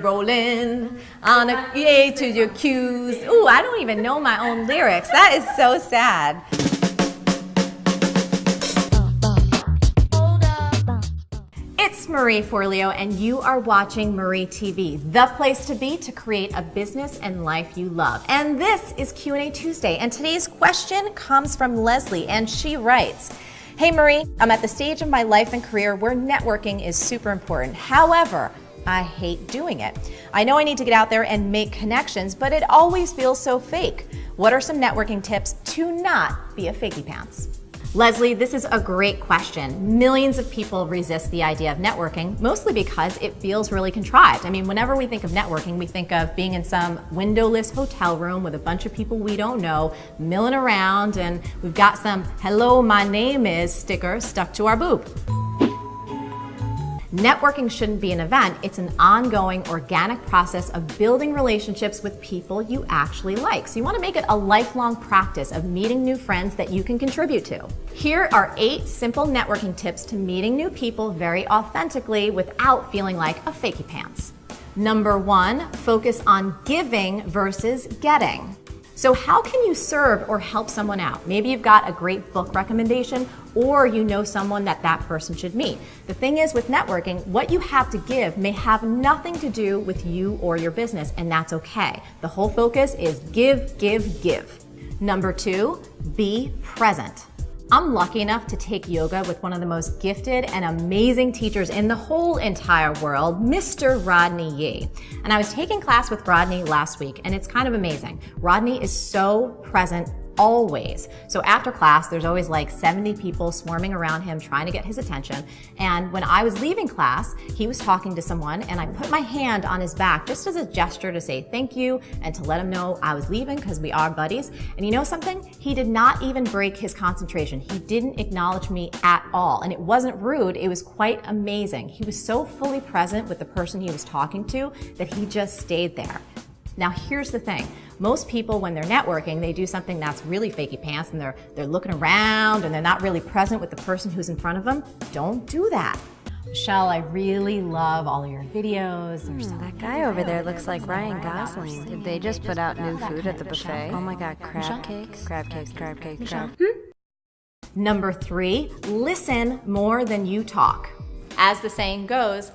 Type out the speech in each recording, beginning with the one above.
rolling on a A to your cues. Ooh, I don't even know my own lyrics. That is so sad. It's Marie Forleo, and you are watching Marie TV, the place to be to create a business and life you love. And this is Q&A Tuesday, and today's question comes from Leslie, and she writes, "Hey Marie, I'm at the stage of my life and career where networking is super important. However, I hate doing it. I know I need to get out there and make connections, but it always feels so fake. What are some networking tips to not be a fakey pants?" Leslie, this is a great question. Millions of people resist the idea of networking, mostly because it feels really contrived. I mean, whenever we think of networking, we think of being in some windowless hotel room with a bunch of people we don't know, milling around, and we've got some "hello, my name is" sticker stuck to our boob. Networking shouldn't be an event, it's an ongoing, organic process of building relationships with people you actually like. So you want to make it a lifelong practice of meeting new friends that you can contribute to. Here are 8 simple networking tips to meeting new people very authentically without feeling like a fakey pants. Number 1, focus on giving versus getting. So how can you serve or help someone out? Maybe you've got a great book recommendation, or you know someone that person should meet. The thing is with networking, what you have to give may have nothing to do with you or your business, and that's okay. The whole focus is give, give, give. Number 2, be present. I'm lucky enough to take yoga with one of the most gifted and amazing teachers in the whole entire world, Mr. Rodney Yee. And I was taking class with Rodney last week, and it's kind of amazing. Rodney is so present always. So after class, there's always like 70 people swarming around him trying to get his attention. And when I was leaving class, he was talking to someone, and I put my hand on his back just as a gesture to say thank you and to let him know I was leaving because we are buddies. And you know something? He did not even break his concentration. He didn't acknowledge me at all. And it wasn't rude, it was quite amazing. He was so fully present with the person he was talking to that he just stayed there. Now here's the thing. Most people, when they're networking, they do something that's really fakey pants, and they're looking around and they're not really present with the person who's in front of them. Don't do that. Michelle, I really love all of your videos. That guy over there looks like Ryan Gosling. Did they just put out new food at the buffet? Oh my god, crab cakes? Crab cakes, crab cakes, crab. Number 3, listen more than you talk. As the saying goes,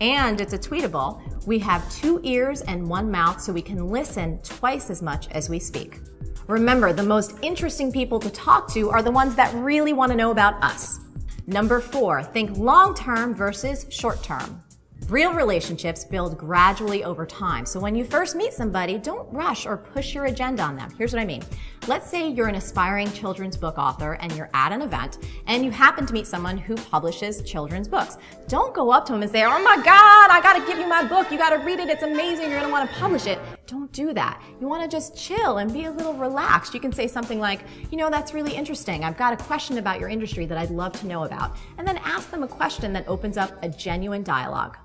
and it's a tweetable, we have 2 ears and 1 mouth, so we can listen twice as much as we speak. Remember, the most interesting people to talk to are the ones that really want to know about us. Number 4, think long-term versus short-term. Real relationships build gradually over time. So when you first meet somebody, don't rush or push your agenda on them. Here's what I mean. Let's say you're an aspiring children's book author and you're at an event and you happen to meet someone who publishes children's books. Don't go up to them and say, "Oh my God, I gotta give you my book. You gotta read it. It's amazing. You're gonna wanna publish it." Don't do that. You wanna just chill and be a little relaxed. You can say something like, "You know, that's really interesting. I've got a question about your industry that I'd love to know about." And then ask them a question that opens up a genuine dialogue.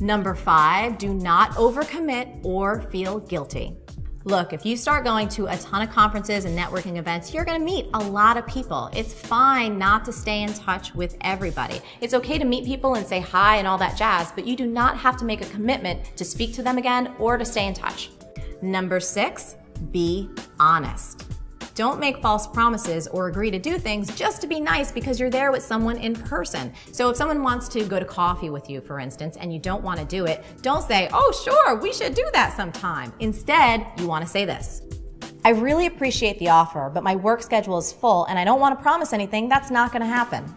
Number 5, do not overcommit or feel guilty. Look, if you start going to a ton of conferences and networking events, you're gonna meet a lot of people. It's fine not to stay in touch with everybody. It's okay to meet people and say hi and all that jazz, but you do not have to make a commitment to speak to them again or to stay in touch. Number 6, be honest. Don't make false promises or agree to do things just to be nice because you're there with someone in person. So if someone wants to go to coffee with you, for instance, and you don't want to do it, don't say, "Oh, sure, we should do that sometime." Instead, you want to say this: "I really appreciate the offer, but my work schedule is full and I don't want to promise anything that's not going to happen."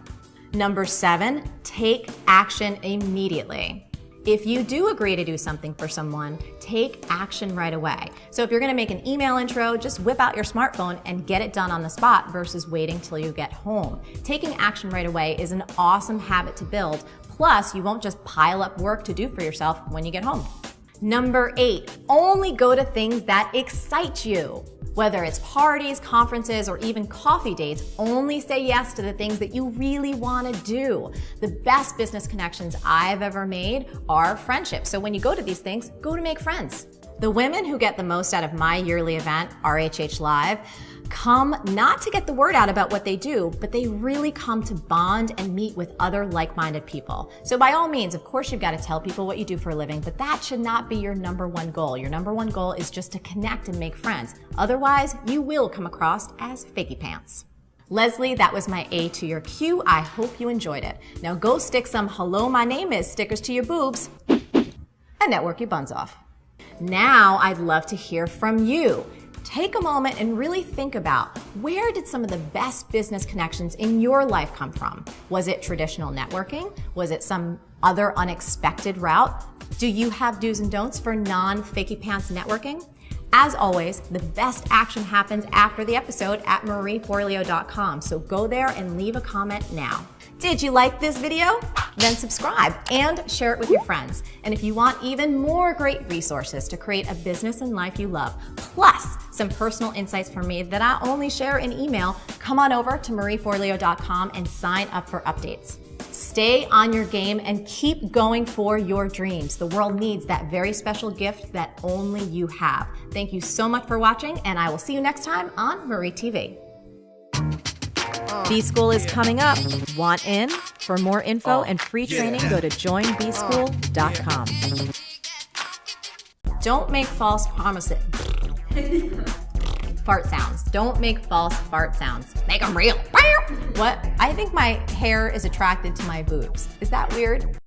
Number 7, take action immediately. If you do agree to do something for someone, take action right away. So if you're gonna make an email intro, just whip out your smartphone and get it done on the spot versus waiting till you get home. Taking action right away is an awesome habit to build. Plus, you won't just pile up work to do for yourself when you get home. Number 8, only go to things that excite you. Whether it's parties, conferences, or even coffee dates, only say yes to the things that you really want to do. The best business connections I've ever made are friendships. So when you go to these things, go to make friends. The women who get the most out of my yearly event, RHH Live, come not to get the word out about what they do, but they really come to bond and meet with other like-minded people. So by all means, of course, you've got to tell people what you do for a living, but that should not be your number one goal. Your number one goal is just to connect and make friends. Otherwise, you will come across as fakey pants. Leslie, that was my A to your Q. I hope you enjoyed it. Now go stick some "Hello, my name is" stickers to your boobs and network your buns off. Now I'd love to hear from you. Take a moment and really think about, where did some of the best business connections in your life come from? Was it traditional networking? Was it some other unexpected route? Do you have do's and don'ts for non-fakey pants networking? As always, the best action happens after the episode at marieforleo.com, so go there and leave a comment now. Did you like this video? Then subscribe and share it with your friends. And if you want even more great resources to create a business and life you love, plus some personal insights from me that I only share in email, come on over to marieforleo.com and sign up for updates. Stay on your game and keep going for your dreams. The world needs that very special gift that only you have. Thank you so much for watching, and I will see you next time on Marie TV. B-School is coming up. Want in? For more info and free training, go to joinbschool.com. Don't make false promises. Fart sounds. Don't make false fart sounds. Make them real. What? I think my hair is attracted to my boobs. Is that weird?